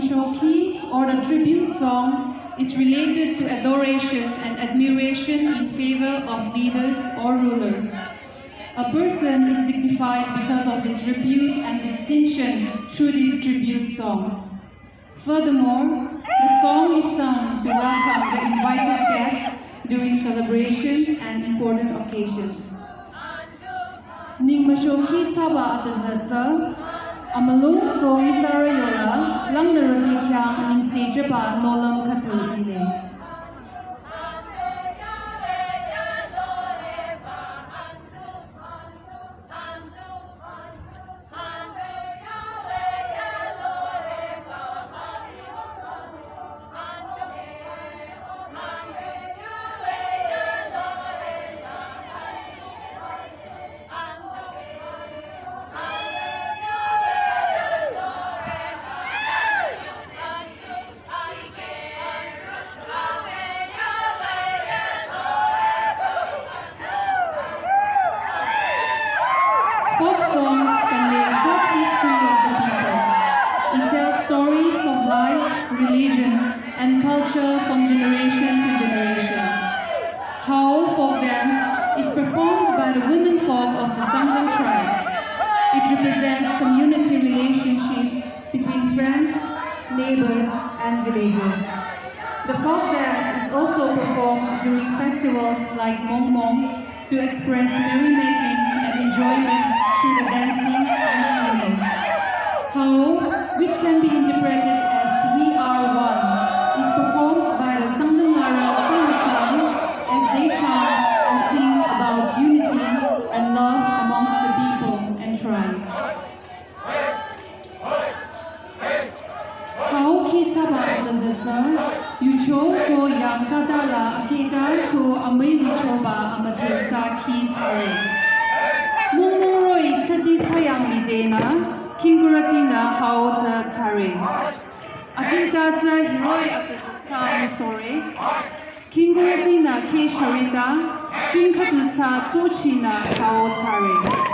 Ningmashoki, or the tribute song, is related to adoration and admiration in favor of leaders or rulers. A person is dignified because of his repute and distinction through this tribute song. Furthermore, the song is sung to welcome the invited guests during celebration and important occasions. Ningmashoki Taba Atazatsa, Amalung Go Itarayola, Lang Narati Kyang Ning Sejaba Nolam Katu Ile. Folk songs convey a short history of the people. It tells stories of life, religion, and culture from generation to generation. How folk dance is performed by the women folk of the Sangtam tribe. It represents community relationships between friends, neighbors, and villagers. The folk dance is also performed during festivals like mungmung to express merrymaking and enjoyment through the dancing and singing. How, which can be interpreted as "We Are One," is performed by the Sangtam as they chant and sing about unity and love amongst the people and tribe. How Kisama Yucho ko yang katala kita ko amay lichoba amatensa ki tare. Mungmung sadi tayang lidena kinguratina how za tare. Akita za hiroi akita musore. Kinguratina ke sharita jinkatutsa tsochina how tare.